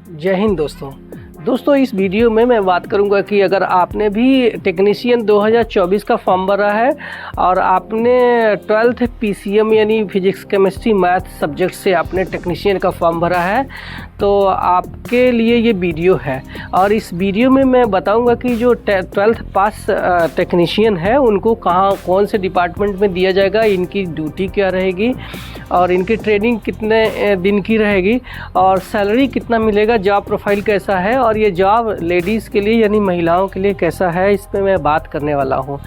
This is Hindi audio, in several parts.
जय हिंद दोस्तों इस वीडियो में मैं बात करूंगा कि अगर आपने भी टेक्नीशियन 2024 का फॉर्म भरा है और आपने 12th PCM यानी फिजिक्स केमिस्ट्री मैथ सब्जेक्ट से आपने टेक्नीशियन का फॉर्म भरा है तो आपके लिए ये वीडियो है। और इस वीडियो में मैं बताऊंगा कि जो 12th पास टेक्नीशियन है उनको कौन से डिपार्टमेंट में दिया जाएगा, इनकी ड्यूटी क्या रहेगी और इनकी ट्रेनिंग कितने दिन की रहेगी और सैलरी कितना मिलेगा, जॉब प्रोफाइल कैसा है और ये जॉब लेडीज़ के लिए यानी महिलाओं के लिए कैसा है, इस पे मैं बात करने वाला हूँ।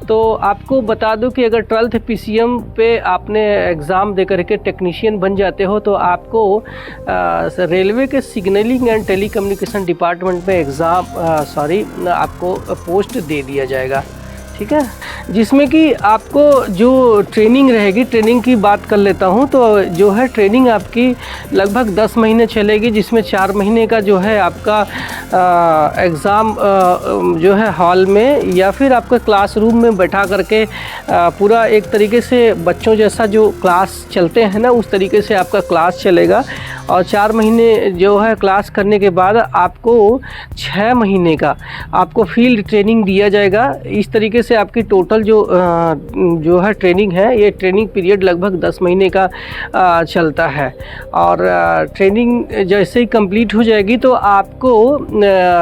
तो आपको बता दूं कि अगर 12th PCM पे आपने एग्ज़ाम दे करके टेक्नीशियन बन जाते हो तो आपको रेलवे के सिग्नलिंग एंड टेलीकम्युनिकेशन डिपार्टमेंट में आपको पोस्ट दे दिया जाएगा, ठीक है, जिसमें कि आपको जो ट्रेनिंग रहेगी, ट्रेनिंग की बात कर लेता हूं तो जो है ट्रेनिंग आपकी लगभग 10 महीने चलेगी, जिसमें 4 महीने का जो है आपका एग्ज़ाम जो है हॉल में या फिर आपका क्लासरूम में बैठा करके पूरा एक तरीके से बच्चों जैसा जो क्लास चलते हैं ना उस तरीके से आपका क्लास चलेगा। और 4 महीने जो है क्लास करने के बाद आपको 6 महीने का आपको फील्ड ट्रेनिंग दिया जाएगा। इस तरीके से आपकी टोटल जो है ट्रेनिंग है, ये ट्रेनिंग पीरियड लगभग 10 महीने का चलता है। और ट्रेनिंग जैसे ही कंप्लीट हो जाएगी तो आपको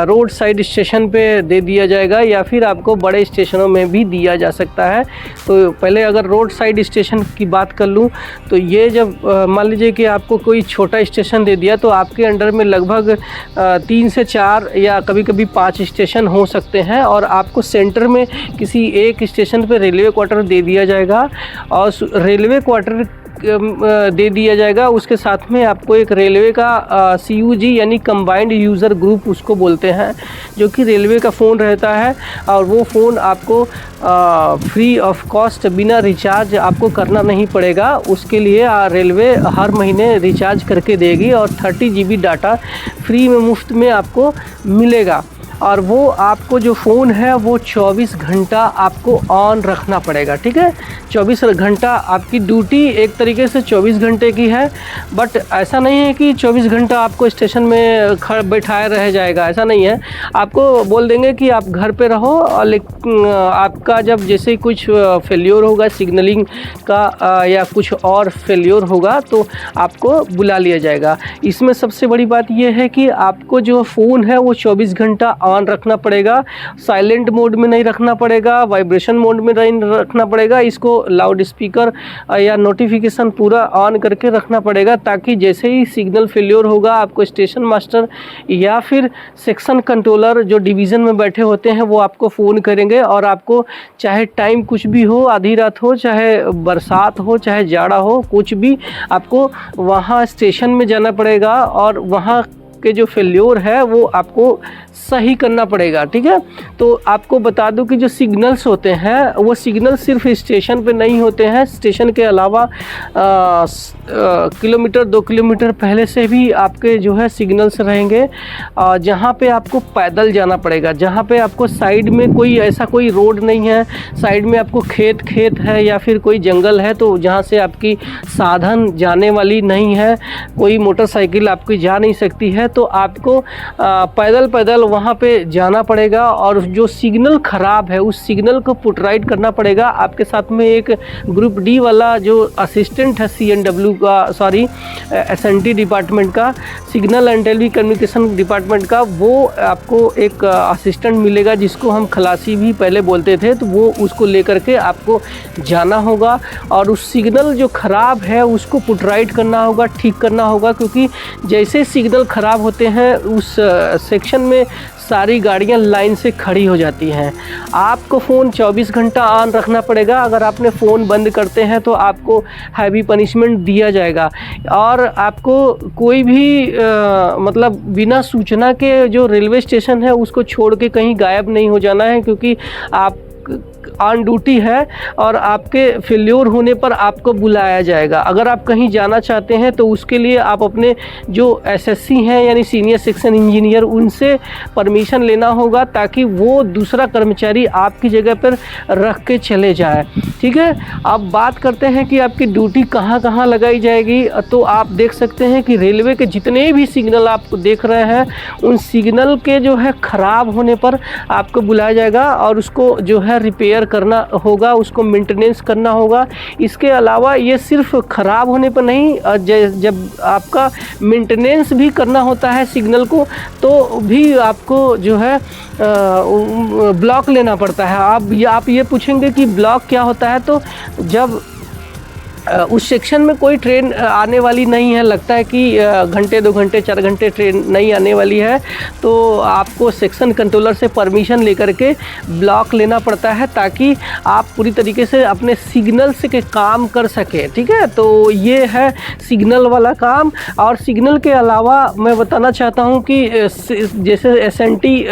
रोड साइड स्टेशन पे दे दिया जाएगा या फिर आपको बड़े स्टेशनों में भी दिया जा सकता है। तो पहले अगर रोड साइड स्टेशन की बात कर लूँ तो ये जब मान लीजिए कि आपको कोई छोटा स्टेशन दे दिया तो आपके अंडर में लगभग 3 से 4 या कभी कभी 5 स्टेशन हो सकते हैं और आपको सेंटर में किसी एक स्टेशन पे रेलवे क्वार्टर दे दिया जाएगा और रेलवे क्वार्टर दे दिया जाएगा। उसके साथ में आपको एक रेलवे का CUG यानी कंबाइंड यूज़र ग्रुप उसको बोलते हैं, जो कि रेलवे का फ़ोन रहता है और वो फ़ोन आपको फ्री ऑफ कॉस्ट बिना रिचार्ज आपको करना नहीं पड़ेगा। उसके लिए रेलवे हर महीने रिचार्ज करके देगी और 30 GB डाटा फ्री में मुफ्त में आपको मिलेगा। और वो आपको जो फ़ोन है वो 24 घंटा आपको ऑन रखना पड़ेगा, ठीक है। 24 घंटा आपकी ड्यूटी एक तरीके से 24 घंटे की है, बट ऐसा नहीं है कि 24 घंटा आपको स्टेशन में बैठाए रह जाएगा, ऐसा नहीं है। आपको बोल देंगे कि आप घर पे रहो और आपका जब जैसे कुछ फेल्योर होगा सिग्नलिंग का या कुछ और फेल्योर होगा तो आपको बुला लिया जाएगा। इसमें सबसे बड़ी बात यह है कि आपको जो फ़ोन है वो 24 घंटा ऑन रखना पड़ेगा, साइलेंट मोड में नहीं रखना पड़ेगा, वाइब्रेशन मोड में नहीं रखना पड़ेगा, इसको लाउड स्पीकर या नोटिफिकेशन पूरा ऑन करके रखना पड़ेगा, ताकि जैसे ही सिग्नल फेल्योर होगा आपको स्टेशन मास्टर या फिर सेक्शन कंट्रोलर जो डिवीज़न में बैठे होते हैं वो आपको फ़ोन करेंगे और आपको चाहे टाइम कुछ भी हो, आधी रात हो, चाहे बरसात हो, चाहे जाड़ा हो, कुछ भी आपको वहाँ स्टेशन में जाना पड़ेगा और वहाँ के जो फेल्योर है वो आपको सही करना पड़ेगा, ठीक है। तो आपको बता दूं कि जो सिग्नल्स होते हैं वो सिग्नल सिर्फ स्टेशन पे नहीं होते हैं, स्टेशन के अलावा किलोमीटर 2 किलोमीटर पहले से भी आपके जो है सिग्नल्स रहेंगे, जहाँ पे आपको पैदल जाना पड़ेगा, जहाँ पे आपको साइड में कोई रोड नहीं है, साइड में आपको खेत है या फिर कोई जंगल है तो जहाँ से आपकी साधन जाने वाली नहीं है, कोई मोटरसाइकिल आपकी जा नहीं सकती है, तो आपको पैदल वहाँ पे जाना पड़ेगा। और जो सिग्नल ख़राब है उस सिग्नल को पुट राइट करना पड़ेगा। आपके साथ में एक ग्रुप D वाला जो असिस्टेंट है SNT डिपार्टमेंट का, signal and telecommunication department का, वो आपको एक असिस्टेंट मिलेगा जिसको हम खलासी भी पहले बोलते थे, तो वो उसको लेकर के आपको जाना होगा और उस सिग्नल जो ख़राब है उसको पुट राइट करना होगा, ठीक करना होगा, क्योंकि जैसे सिग्नल ख़राब होते हैं उस सेक्शन में सारी गाड़ियां लाइन से खड़ी हो जाती हैं। आपको फ़ोन 24 घंटा ऑन रखना पड़ेगा। अगर आपने फ़ोन बंद करते हैं तो आपको हैवी पनिशमेंट दिया जाएगा और आपको कोई भी मतलब बिना सूचना के जो रेलवे स्टेशन है उसको छोड़ के कहीं गायब नहीं हो जाना है, क्योंकि ऑन ड्यूटी है और आपके फेल्योर होने पर आपको बुलाया जाएगा। अगर आप कहीं जाना चाहते हैं तो उसके लिए आप अपने जो एसएससी हैं यानी सीनियर सेक्शन इंजीनियर, उनसे परमिशन लेना होगा ताकि वो दूसरा कर्मचारी आपकी जगह पर रख के चले जाए। ठीक है, अब बात करते हैं कि आपकी ड्यूटी कहाँ कहाँ लगाई जाएगी। तो आप देख सकते हैं कि रेलवे के जितने भी सिग्नल आप देख रहे हैं, उन सिग्नल के जो है ख़राब होने पर आपको बुलाया जाएगा और उसको जो है रिपेयर करना होगा, उसको मेंटेनेंस करना होगा। इसके अलावा ये सिर्फ ख़राब होने पर नहीं, जब आपका मेंटेनेंस भी करना होता है सिग्नल को, तो भी आपको जो है ब्लॉक लेना पड़ता है। आप ये पूछेंगे कि ब्लॉक क्या होता है, तो जब उस सेक्शन में कोई ट्रेन आने वाली नहीं है, लगता है कि घंटे 2 घंटे 4 घंटे ट्रेन नहीं आने वाली है, तो आपको सेक्शन कंट्रोलर से परमिशन लेकर के ब्लॉक लेना पड़ता है ताकि आप पूरी तरीके से अपने सिग्नल से के काम कर सके। ठीक है, तो ये है सिग्नल वाला काम। और सिग्नल के अलावा मैं बताना चाहता हूँ कि जैसे एसएनटी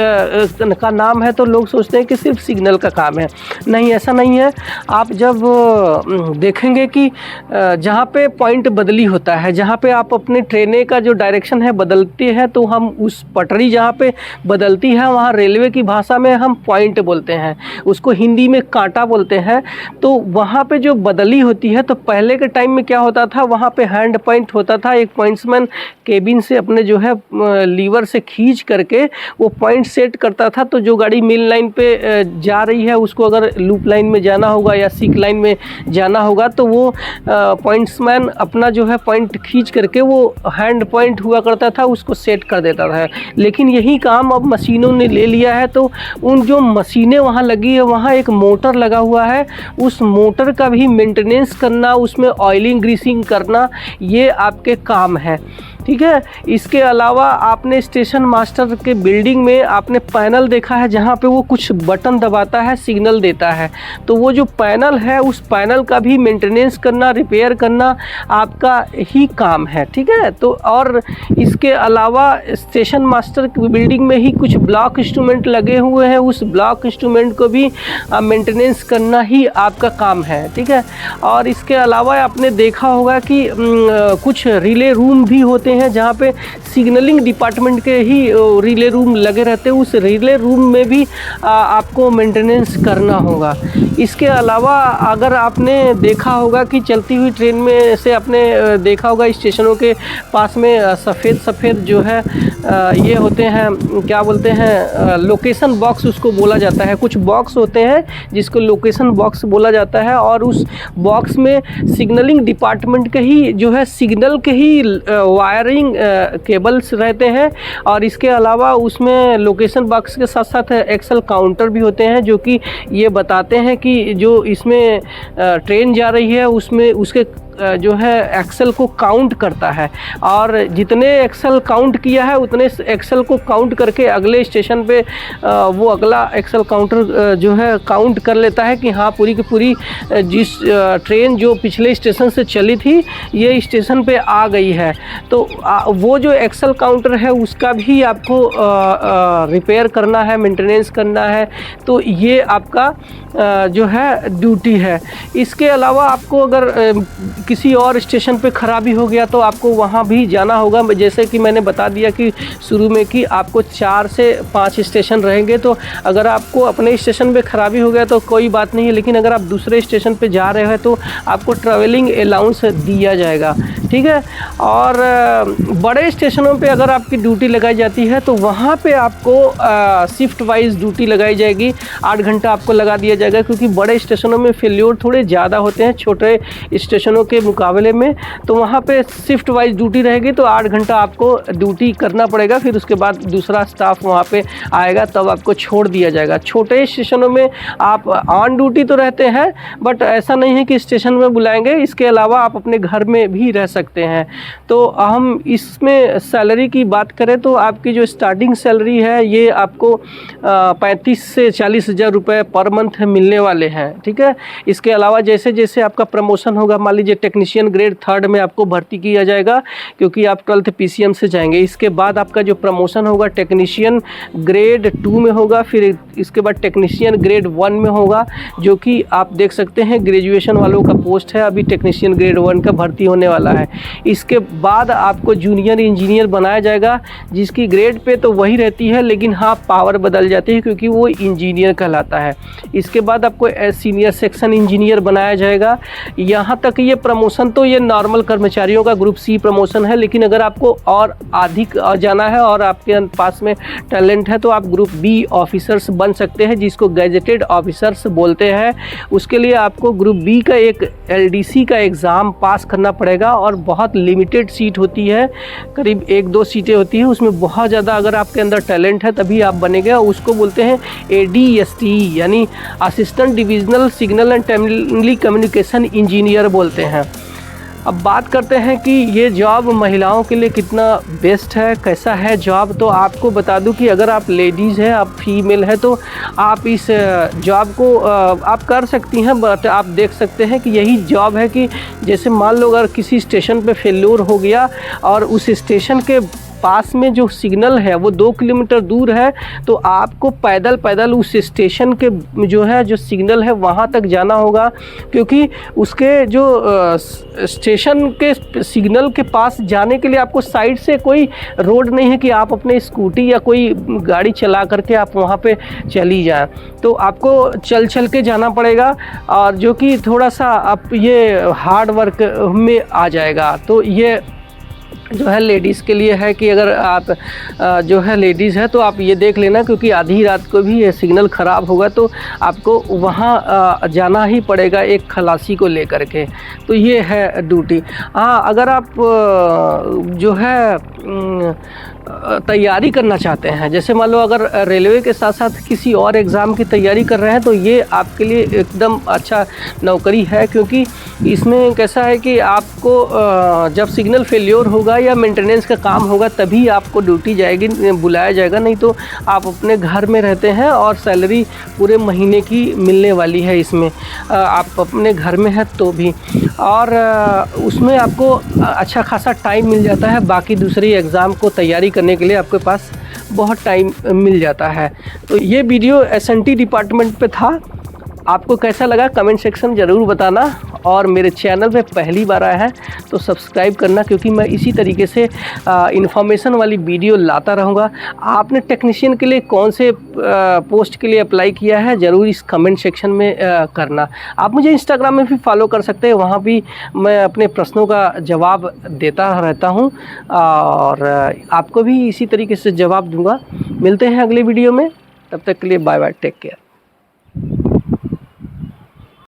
का नाम है तो लोग सोचते हैं कि सिर्फ सिग्नल का काम है। नहीं, ऐसा नहीं है। आप जब देखेंगे कि जहाँ पे पॉइंट बदली होता है, जहाँ पे आप अपने ट्रेनें का जो डायरेक्शन है बदलती है, तो हम उस पटरी जहाँ पे बदलती है वहाँ रेलवे की भाषा में हम पॉइंट बोलते हैं, उसको हिंदी में कांटा बोलते हैं। तो वहाँ पे जो बदली होती है, तो पहले के टाइम में क्या होता था, वहाँ पे हैंड पॉइंट होता था। एक पॉइंट्समैन केबिन से अपने जो है लीवर से खींच करके वो पॉइंट सेट करता था। तो जो गाड़ी मेन लाइन पे जा रही है, उसको अगर लूप लाइन में जाना होगा या सिक लाइन में जाना होगा, तो वो पॉइंट्समैन अपना जो है पॉइंट खींच करके, वो हैंड पॉइंट हुआ करता था, उसको सेट कर देता था। लेकिन यही काम अब मशीनों ने ले लिया है। तो उन जो मशीनें वहाँ लगी है, वहाँ एक मोटर लगा हुआ है, उस मोटर का भी मेंटेनेंस करना, उसमें ऑयलिंग ग्रीसिंग करना, ये आपके काम है। ठीक है, इसके अलावा आपने स्टेशन मास्टर के बिल्डिंग में आपने पैनल देखा है, जहाँ पे वो कुछ बटन दबाता है, सिग्नल देता है। तो वो जो पैनल है, उस पैनल का भी मेंटेनेंस करना, रिपेयर करना आपका ही काम है। ठीक है, तो और इसके अलावा स्टेशन मास्टर की बिल्डिंग में ही कुछ ब्लॉक इंस्ट्रूमेंट लगे हुए हैं, उस ब्लॉक इंस्ट्रूमेंट को भी मेंटेनेंस करना ही आपका काम है। ठीक है, और इसके अलावा आपने देखा होगा कि कुछ रिले रूम भी होते हैं, जहाँ पे सिग्नलिंग डिपार्टमेंट के ही रिले रूम लगे रहते हैं। उस रिले रूम में भी आपको मेंटेनेंस करना होगा। इसके अलावा अगर आपने देखा होगा कि चलती हुई ट्रेन में से आपने देखा होगा स्टेशनों के पास में सफ़ेद जो है ये होते हैं, क्या बोलते हैं, लोकेशन बॉक्स उसको बोला जाता है। कुछ बॉक्स होते हैं जिसको लोकेशन बॉक्स बोला जाता है, और उस बॉक्स में सिग्नलिंग डिपार्टमेंट के ही जो है सिग्नल के ही वायरिंग केबल्स रहते हैं। और इसके अलावा उसमें लोकेशन बॉक्स के साथ साथ एक्सेल काउंटर भी होते हैं, जो कि ये बताते हैं कि जो इसमें ट्रेन जा रही है उसमें उसके जो है एक्सेल को काउंट करता है, और जितने एक्सेल काउंट किया है उतने एक्सेल को काउंट करके अगले स्टेशन पे वो अगला एक्सेल काउंटर जो है काउंट कर लेता है कि हाँ पूरी की पूरी जिस ट्रेन जो पिछले स्टेशन से चली थी ये स्टेशन पे आ गई है। तो वो जो एक्सेल काउंटर है उसका भी आपको रिपेयर करना है, मेंटेनेंस करना है। तो ये आपका जो है ड्यूटी है। इसके अलावा आपको अगर किसी और स्टेशन पे ख़राबी हो गया तो आपको वहाँ भी जाना होगा। जैसे कि मैंने बता दिया कि शुरू में कि आपको 4 से 5 स्टेशन रहेंगे, तो अगर आपको अपने स्टेशन पे ख़राबी हो गया तो कोई बात नहीं है, लेकिन अगर आप दूसरे स्टेशन पे जा रहे हैं तो आपको ट्रैवलिंग अलाउंस दिया जाएगा। ठीक है, और बड़े स्टेशनों पे अगर आपकी ड्यूटी लगाई जाती है तो वहाँ पे आपको शिफ्ट वाइज ड्यूटी लगाई जाएगी। 8 घंटा आपको लगा दिया जाएगा, क्योंकि बड़े स्टेशनों में फेल्योर थोड़े ज़्यादा होते हैं छोटे स्टेशनों के मुकाबले में। तो वहाँ पे शिफ्ट वाइज ड्यूटी रहेगी, तो 8 घंटा आपको ड्यूटी करना पड़ेगा। फिर उसके बाद दूसरा स्टाफ वहाँ पे आएगा, तब आपको छोड़ दिया जाएगा। छोटे स्टेशनों में आप ऑन ड्यूटी तो रहते हैं, बट ऐसा नहीं है कि स्टेशन में बुलाएंगे। इसके अलावा आप अपने घर में भी रह सकते हैं। तो हम इसमें सैलरी की बात करें तो आपकी जो स्टार्टिंग सैलरी है ये आपको 35 से 40 हज़ार रुपये पर मंथ मिलने वाले हैं। ठीक है, इसके अलावा जैसे जैसे आपका प्रमोशन होगा, मान लीजिए टेक्नीशियन ग्रेड 3rd में आपको भर्ती किया जाएगा, क्योंकि आप 12th PCM से जाएंगे। इसके बाद आपका जो प्रमोशन होगा टेक्नीशियन ग्रेड 2 में होगा, फिर इसके बाद टेक्नीशियन ग्रेड 1 में होगा, जो कि आप देख सकते हैं ग्रेजुएशन वालों का पोस्ट है। अभी टेक्नीशियन ग्रेड 1 का भर्ती होने वाला है। इसके बाद आपको जूनियर इंजीनियर बनाया जाएगा, जिसकी ग्रेड पे तो वही रहती है, लेकिन हाँ पावर बदल जाती है, क्योंकि वो इंजीनियर कहलाता है। इसके बाद आपको सीनियर सेक्शन इंजीनियर बनाया जाएगा। यहाँ तक ये प्रमोशन तो ये नॉर्मल कर्मचारियों का ग्रुप C प्रमोशन है, लेकिन अगर आपको और अधिक जाना है और आपके पास में टैलेंट है तो आप ग्रुप B ऑफिसर्स बन सकते हैं, जिसको गैजेटेड ऑफिसर्स बोलते हैं। उसके लिए आपको ग्रुप B का एक LDC का एग्ज़ाम पास करना पड़ेगा, और बहुत लिमिटेड सीट होती है, करीब 1-2 सीटें होती है। उसमें बहुत ज़्यादा अगर आपके अंदर टैलेंट है तभी आप बनेंगे। उसको बोलते हैं ADST, यानी assistant divisional signal and telecommunication engineer बोलते हैं। अब बात करते हैं कि ये जॉब महिलाओं के लिए कितना बेस्ट है, कैसा है जॉब। तो आपको बता दूं कि अगर आप लेडीज़ हैं, आप फीमेल हैं, तो आप इस जॉब को आप कर सकती हैं। बट आप देख सकते हैं कि यही जॉब है कि जैसे मान लो अगर किसी स्टेशन पे फेल्योर हो गया और उस स्टेशन के पास में जो सिग्नल है वो 2 किलोमीटर दूर है, तो आपको पैदल पैदल उस स्टेशन के जो सिग्नल है वहाँ तक जाना होगा, क्योंकि उसके जो स्टेशन के सिग्नल के पास जाने के लिए आपको साइड से कोई रोड नहीं है कि आप अपने स्कूटी या कोई गाड़ी चला करके आप वहाँ पे चली जाएं। तो आपको चल चल के जाना पड़ेगा, और जो कि थोड़ा सा आप ये हार्ड वर्क में आ जाएगा। तो ये जो है लेडीज़ के लिए है कि अगर आप जो है लेडीज़ है तो आप ये देख लेना, क्योंकि आधी रात को भी ये सिग्नल ख़राब होगा तो आपको वहाँ जाना ही पड़ेगा एक खलासी को लेकर के। तो ये है ड्यूटी। हाँ, अगर आप जो है तैयारी करना चाहते हैं, जैसे मान लो अगर रेलवे के साथ साथ किसी और एग्ज़ाम की तैयारी कर रहे हैं, तो ये आपके लिए एकदम अच्छा नौकरी है, क्योंकि इसमें कैसा है कि आपको जब सिग्नल फेल्योर होगा या मेंटेनेंस का काम होगा तभी आपको ड्यूटी जाएगी, बुलाया जाएगा। नहीं तो आप अपने घर में रहते हैं और सैलरी पूरे महीने की मिलने वाली है। इसमें आप अपने घर में हैं तो भी, और उसमें आपको अच्छा खासा टाइम मिल जाता है। बाकी दूसरी एग्ज़ाम को तैयारी करने के लिए आपके पास बहुत टाइम मिल जाता है। तो ये वीडियो SNT डिपार्टमेंट पे था। आपको कैसा लगा कमेंट सेक्शन ज़रूर बताना, और मेरे चैनल पे पहली बार आया है तो सब्सक्राइब करना, क्योंकि मैं इसी तरीके से इन्फॉर्मेशन वाली वीडियो लाता रहूँगा। आपने टेक्नीशियन के लिए कौन से पोस्ट के लिए अप्लाई किया है ज़रूर इस कमेंट सेक्शन में करना। आप मुझे इंस्टाग्राम में भी फॉलो कर सकते हैं, वहाँ भी मैं अपने प्रश्नों का जवाब देता रहता हूँ, और आपको भी इसी तरीके से जवाब दूँगा। मिलते हैं अगले वीडियो में, तब तक के लिए बाय बाय, टेक केयर।